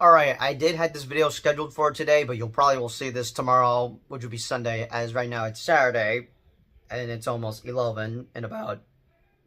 Alright, I did have this video scheduled for today, but you'll probably will see this tomorrow, which will be Sunday, as right now it's Saturday, and it's almost 11 in about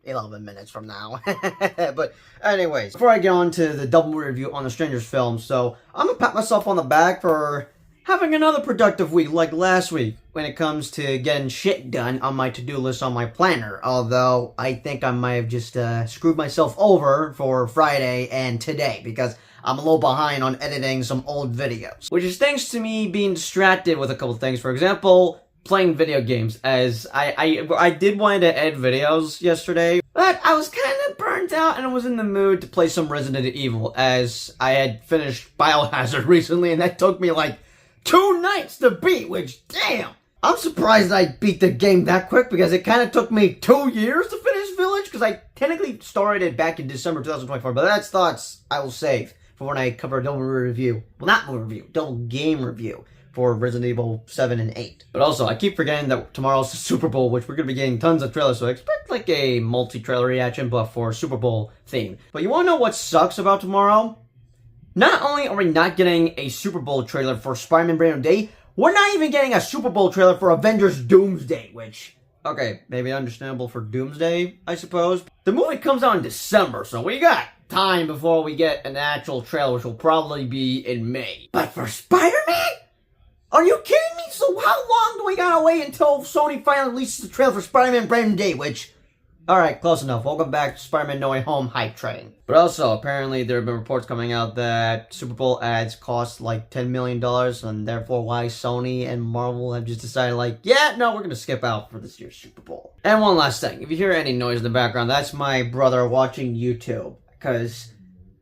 11 minutes from now. But anyways, before I get on to the double review on the Strangers film, so I'm gonna pat myself on the back for having another productive week like last week when it comes to getting shit done on my to-do list on my planner. Although I think I might have just screwed myself over for Friday and today because I'm a little behind on editing some old videos. Which is thanks to me being distracted with a couple things. For example, playing video games, as I did want to edit videos yesterday, but I was kind of burnt out and I was in the mood to play some Resident Evil, as I had finished Biohazard recently and that took me like 2 nights to beat, which, damn! I'm surprised I beat the game that quick because it kind of took me 2 years to finish Village, because I technically started it back in December 2024, but that's thoughts I will save for when I cover a double review. Well, not movie review, double game review for Resident Evil 7 and 8. But also, I keep forgetting that tomorrow's the Super Bowl, which we're going to be getting tons of trailers, so I expect like a multi-trailer reaction, but for Super Bowl theme. But you want to know what sucks about tomorrow? Not only are we not getting a Super Bowl trailer for Spider-Man Brand New Day, we're not even getting a Super Bowl trailer for Avengers Doomsday, which, okay, maybe understandable for Doomsday, I suppose. The movie comes out in December, so we got time before we get an actual trailer, which will probably be in May. But for Spider-Man? Are you kidding me? So how long do we gotta wait until Sony finally releases the trailer for Spider-Man Brand New Day, which, alright, close enough. Welcome back to Spider-Man No Way Home hype train. But also, apparently there have been reports coming out that Super Bowl ads cost like $10 million, and therefore why Sony and Marvel have just decided like, yeah, no, we're gonna skip out for this year's Super Bowl. And one last thing, if you hear any noise in the background, that's my brother watching YouTube. Because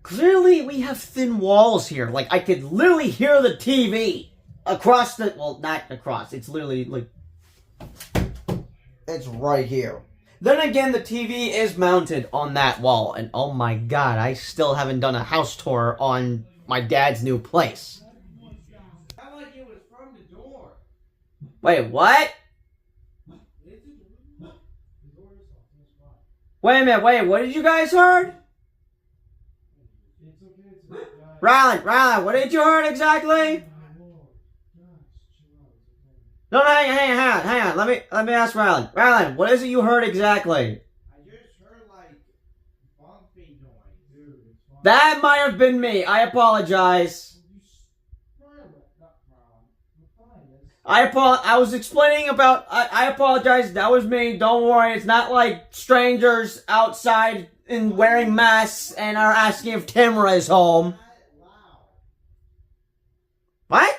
clearly we have thin walls here. Like, I could literally hear the TV across the, well, not across, it's literally like, it's right here. Then again, the TV is mounted on that wall, and oh my god, I still haven't done a house tour on my dad's new place. Sound like it was from the door. Wait, what? Wait a minute, wait, what did you guys heard? Rylan, what did you heard exactly? No, hang on. Let me ask Rylan. Rylan, what is it you heard exactly? I just heard like bumping noise. Dude, That might have been me. I apologize. I was explaining about. I apologize. That was me. Don't worry. It's not like strangers outside and wearing masks and are asking if Tamara is home. What?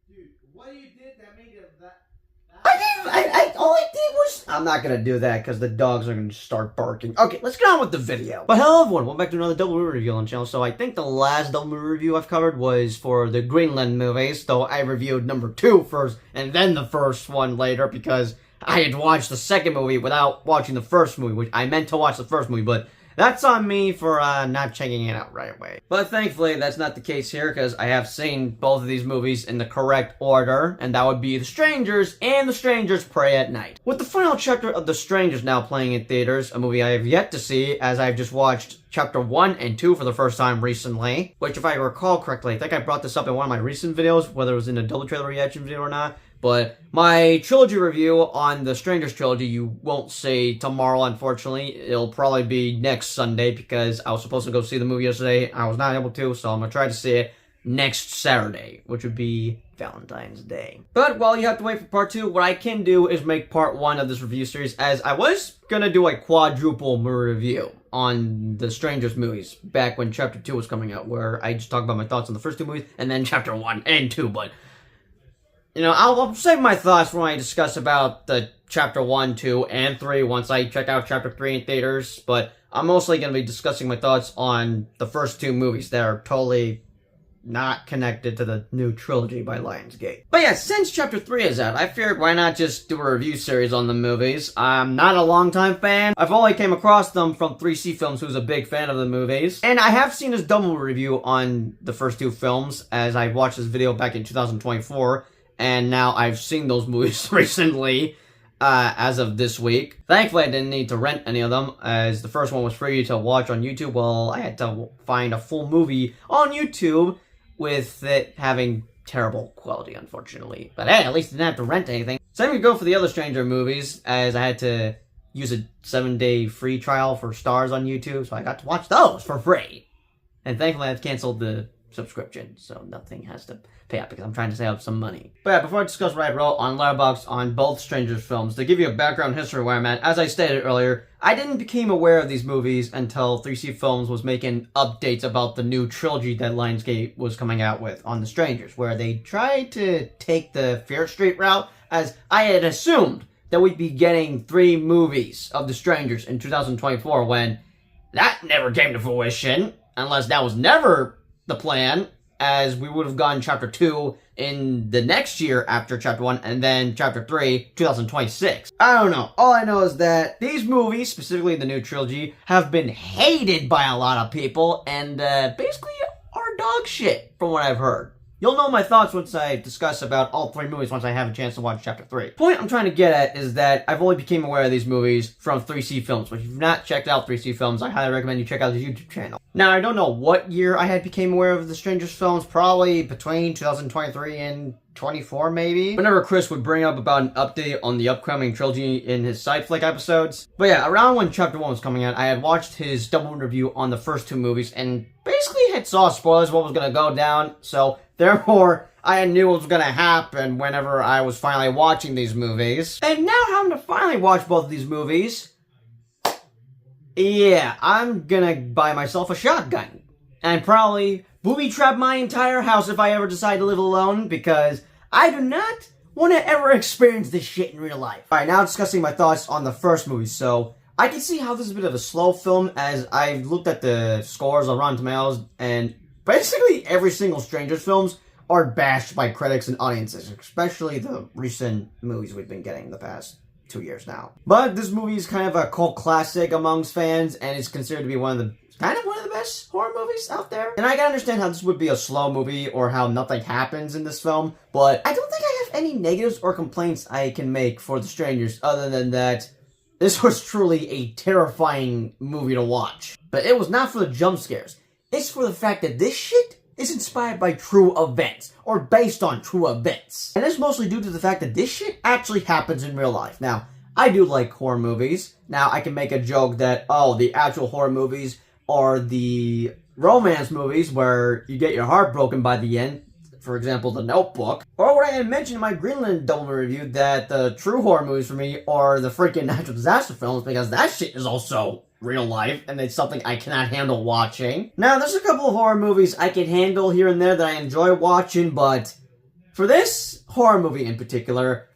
Dude, what you did that made it that All I did was... I'm not gonna do that because the dogs are gonna start barking. Okay, let's get on with the video. But hello everyone, welcome back to another double review on the channel. So I think the last double review I've covered was for the Greenland movies, though I reviewed number 2 first and then the first one later because I had watched the second movie without watching the first movie, which I meant to watch the first movie, but that's on me for not checking it out right away. But thankfully, that's not the case here, because I have seen both of these movies in the correct order, and that would be The Strangers and The Strangers Pray at Night. With the final chapter of The Strangers now playing in theaters, a movie I have yet to see, as I've just watched Chapter 1 and 2 for the first time recently, which if I recall correctly, I think I brought this up in one of my recent videos, whether it was in a double trailer reaction video or not. But my trilogy review on the Strangers trilogy, you won't see tomorrow, unfortunately. It'll probably be next Sunday because I was supposed to go see the movie yesterday. I was not able to, so I'm going to try to see it next Saturday, which would be Valentine's Day. But while you have to wait for part 2, what I can do is make part 1 of this review series, as I was going to do a quadruple movie review on the Strangers movies back when Chapter 2 was coming out, where I just talked about my thoughts on the first 2 movies and then Chapter 1 and 2, but... you know, I'll save my thoughts when I discuss about the Chapter 1, 2, and 3 once I check out Chapter 3 in theaters, but I'm mostly going to be discussing my thoughts on the first 2 movies that are totally not connected to the new trilogy by Lionsgate. But yeah, since Chapter 3 is out, I figured why not just do a review series on the movies. I'm not a longtime fan. I've only came across them from 3C Films, who's a big fan of the movies. And I have seen his double review on the first 2 films, as I watched this video back in 2024. And now I've seen those movies recently, as of this week. Thankfully, I didn't need to rent any of them, as the first one was free to watch on YouTube. Well, I had to find a full movie on YouTube with it having terrible quality, unfortunately. But hey, at least I didn't have to rent anything. Same could go for the other Stranger movies, as I had to use a 7-day free trial for Stars on YouTube, so I got to watch those for free. And thankfully I've canceled the subscription, so nothing has to pay up because I'm trying to save up some money. But yeah, before I discuss what I wrote on Letterboxd on both Strangers films, to give you a background history where I'm at, as I stated earlier, I didn't become aware of these movies until 3C Films was making updates about the new trilogy that Lionsgate was coming out with on The Strangers, where they tried to take the Fear Street route, as I had assumed that we'd be getting 3 movies of The Strangers in 2024, when that never came to fruition, unless that was never the plan, as we would have gotten Chapter 2 in the next year after Chapter 1, and then Chapter 3, 2026. I don't know. All I know is that these movies, specifically the new trilogy, have been hated by a lot of people, and basically are dog shit, from what I've heard. You'll know my thoughts once I discuss about all 3 movies once I have a chance to watch Chapter 3. The point I'm trying to get at is that I've only become aware of these movies from 3C Films. Which if you've not checked out 3C Films, I highly recommend you check out his YouTube channel. Now, I don't know what year I had became aware of the Strangers films, probably between 2023 and 24 maybe. Whenever Chris would bring up about an update on the upcoming trilogy in his Side Flick episodes. But yeah, around when Chapter 1 was coming out, I had watched his double review on the first 2 movies and basically had saw spoilers what was going to go down, so therefore, I knew what was going to happen whenever I was finally watching these movies. And now having to finally watch both of these movies, yeah, I'm gonna buy myself a shotgun. And probably booby trap my entire house if I ever decide to live alone, because I do not want to ever experience this shit in real life. Alright, now discussing my thoughts on the first movie. So, I can see how this is a bit of a slow film, as I looked at the scores on Rotten Tomatoes, and basically every single Strangers films are bashed by critics and audiences, especially the recent movies we've been getting the past 2 years now. But this movie is kind of a cult classic amongst fans, and it's considered to be one of the best horror movies out there. And I can understand how this would be a slow movie, or how nothing happens in this film, but I don't think I have any negatives or complaints I can make for The Strangers, other than that this was truly a terrifying movie to watch. But it was not for the jump scares. It's for the fact that this shit is inspired by true events, or based on true events. And it's mostly due to the fact that this shit actually happens in real life. Now, I do like horror movies. Now, I can make a joke that, oh, the actual horror movies are the romance movies where you get your heart broken by the end. For example, The Notebook. Or what I had mentioned in my Greenland double review, that the true horror movies for me are the freaking natural disaster films, because that shit is also real life, and it's something I cannot handle watching. Now, there's a couple of horror movies I can handle here and there that I enjoy watching, but for this horror movie in particular,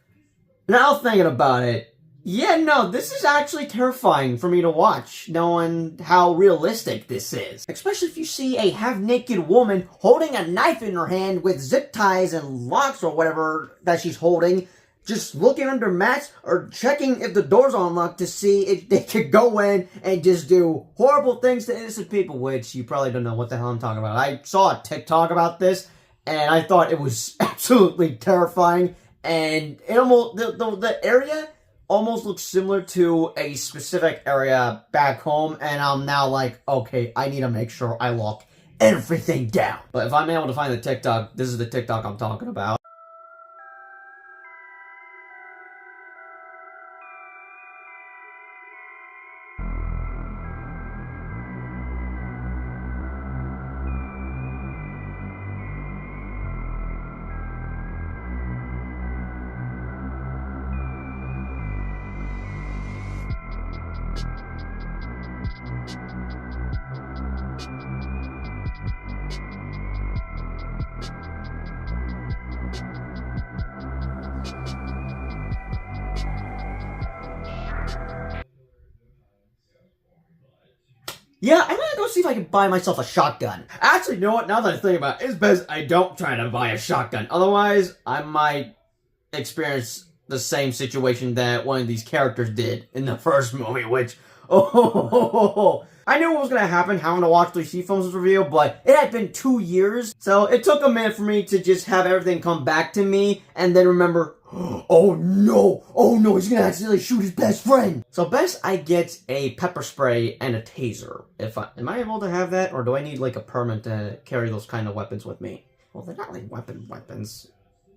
now thinking about it, yeah, no, this is actually terrifying for me to watch, knowing how realistic this is. Especially if you see a half-naked woman holding a knife in her hand with zip ties and locks or whatever that she's holding, just looking under mats or checking if the door's unlocked to see if they could go in and just do horrible things to innocent people, which you probably don't know what the hell I'm talking about. I saw a TikTok about this, and I thought it was absolutely terrifying, and it almost, the area almost looks similar to a specific area back home, and I'm now like, okay, I need to make sure I lock everything down. But if I'm able to find the TikTok, this is the TikTok I'm talking about. Yeah, I'm gonna go see if I can buy myself a shotgun. Actually, you know what? Now that I think about it, it's best I don't try to buy a shotgun. Otherwise, I might experience the same situation that one of these characters did in the first movie, which, I knew what was gonna happen, having to watch 3C Films' review, but it had been 2 years, so it took a minute for me to just have everything come back to me, and then remember, oh no, he's gonna accidentally shoot his best friend. So best I get a pepper spray and a taser. Am I able to have that, or do I need like a permit to carry those kind of weapons with me? Well, they're not like weapons,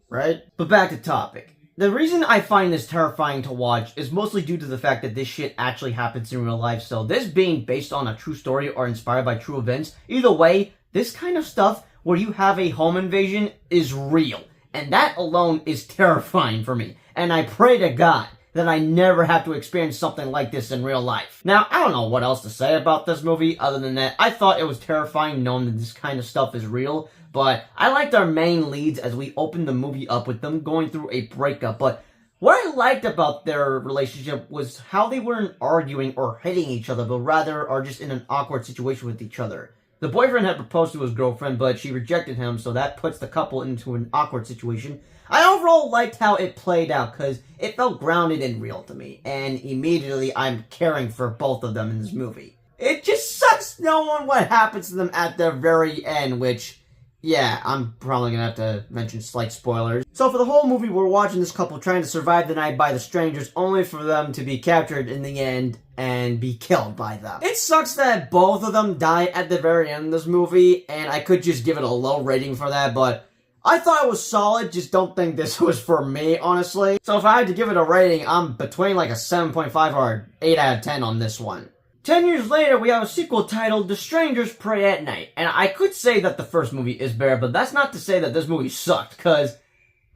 right? But back to topic. The reason I find this terrifying to watch is mostly due to the fact that this shit actually happens in real life. So this being based on a true story or inspired by true events, either way, this kind of stuff where you have a home invasion is real. And that alone is terrifying for me. And I pray to God that I never have to experience something like this in real life. Now, I don't know what else to say about this movie other than that I thought it was terrifying knowing that this kind of stuff is real, but I liked our main leads as we opened the movie up with them going through a breakup. But what I liked about their relationship was how they weren't arguing or hitting each other, but rather are just in an awkward situation with each other. The boyfriend had proposed to his girlfriend, but she rejected him, so that puts the couple into an awkward situation. I overall liked how it played out, because it felt grounded and real to me, and immediately I'm caring for both of them in this movie. It just sucks knowing what happens to them at the very end, which, yeah, I'm probably gonna have to mention slight spoilers. So for the whole movie, we're watching this couple trying to survive the night by the strangers, only for them to be captured in the end and be killed by them. It sucks that both of them die at the very end of this movie, and I could just give it a low rating for that, but I thought it was solid, just don't think this was for me, honestly. So if I had to give it a rating, I'm between like a 7.5 or 8 out of 10 on this one. 10 years later, we have a sequel titled The Strangers Pray at Night. And I could say that the first movie is better, but that's not to say that this movie sucked, because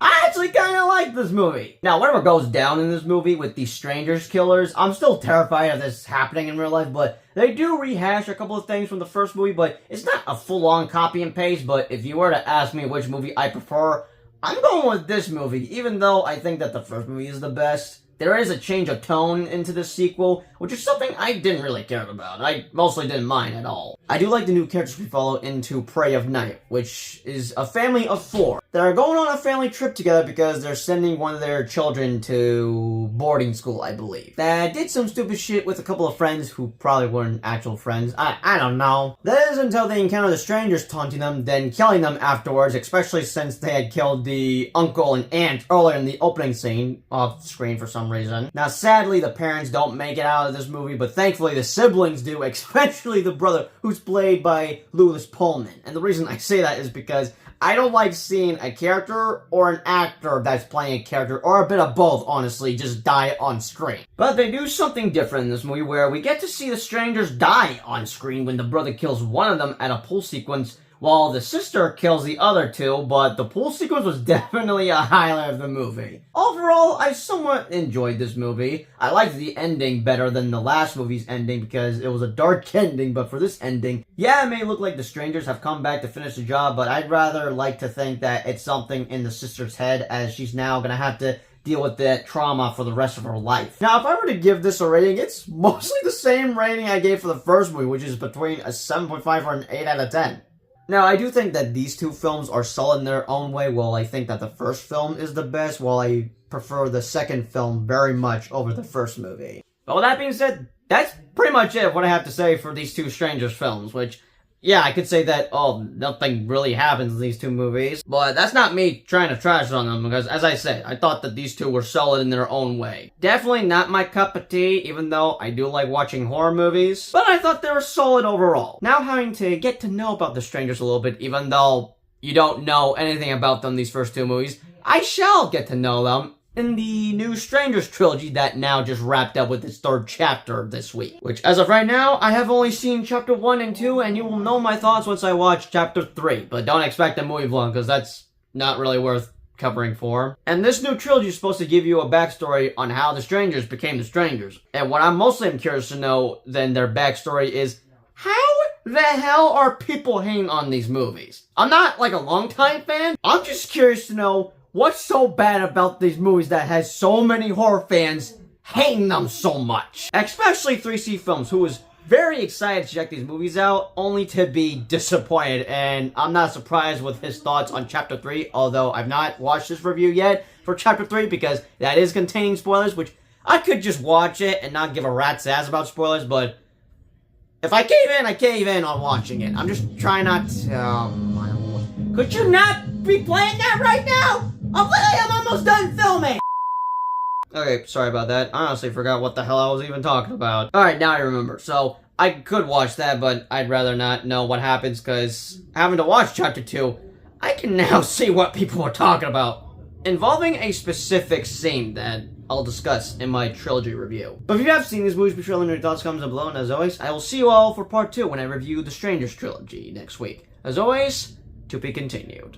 I actually kind of like this movie. Now, whatever goes down in this movie with these strangers killers, I'm still terrified of this happening in real life, but they do rehash a couple of things from the first movie, but it's not a full-on copy and paste. But if you were to ask me which movie I prefer, I'm going with this movie, even though I think that the first movie is the best. There is a change of tone into the sequel, which is something I didn't really care about. I mostly didn't mind at all. I do like the new characters we follow into Prey of Night, which is a family of 4 that are going on a family trip together because they're sending one of their children to boarding school, I believe. That did some stupid shit with a couple of friends who probably weren't actual friends. I don't know. That is until they encounter the strangers taunting them, then killing them afterwards, especially since they had killed the uncle and aunt earlier in the opening scene, off screen for some reason. Now, sadly, the parents don't make it out of this movie, but thankfully the siblings do, especially the brother, who's played by Lewis Pullman. And the reason I say that is because I don't like seeing a character or an actor that's playing a character, or a bit of both, honestly, just die on screen. But they do something different in this movie where we get to see the strangers die on screen when the brother kills one of them at a pool sequence, while the sister kills the other 2, but the pool sequence was definitely a highlight of the movie. Overall, I somewhat enjoyed this movie. I liked the ending better than the last movie's ending because it was a dark ending, but for this ending, yeah, it may look like the strangers have come back to finish the job, but I'd rather like to think that it's something in the sister's head, as she's now gonna have to deal with that trauma for the rest of her life. Now, if I were to give this a rating, it's mostly the same rating I gave for the first movie, which is between a 7.5 or an 8 out of 10. Now, I do think that these 2 films are solid in their own way, while I think that the first film is the best, while I prefer the second film very much over the first movie. But with that being said, that's pretty much it, what I have to say for these 2 Strangers films, which, yeah, I could say that, oh, nothing really happens in these 2 movies, but that's not me trying to trash on them, because, as I said, I thought that these 2 were solid in their own way. Definitely not my cup of tea, even though I do like watching horror movies, but I thought they were solid overall. Now having to get to know about the Strangers a little bit, even though you don't know anything about them these first 2 movies, I shall get to know them in the new Strangers trilogy that now just wrapped up with its 3rd chapter this week. Which, as of right now, I have only seen chapter 1 and 2, and you will know my thoughts once I watch chapter 3. But don't expect a movie vlog, because that's not really worth covering for. And this new trilogy is supposed to give you a backstory on how the Strangers became the Strangers. And what I'm mostly curious to know than their backstory is, how the hell are people hating on these movies? I'm not like a longtime fan. I'm just curious to know what's so bad about these movies that has so many horror fans hating them so much? Especially 3C Films, who was very excited to check these movies out, only to be disappointed. And I'm not surprised with his thoughts on Chapter 3, although I've not watched this review yet for Chapter 3, because that is containing spoilers, which I could just watch it and not give a rat's ass about spoilers, but if I cave in, I cave in on watching it. I'm just trying not to... Oh my lord. Could you not be playing that right now? I'm almost done filming! Okay, sorry about that. I honestly forgot what the hell I was even talking about. Alright, now I remember. So, I could watch that, but I'd rather not know what happens, because having to watch Chapter 2, I can now see what people were talking about, involving a specific scene that I'll discuss in my trilogy review. But if you have seen these movies, be sure to let me know your thoughts, comments down below, and as always, I will see you all for part 2 when I review the Strangers trilogy next week. As always, to be continued.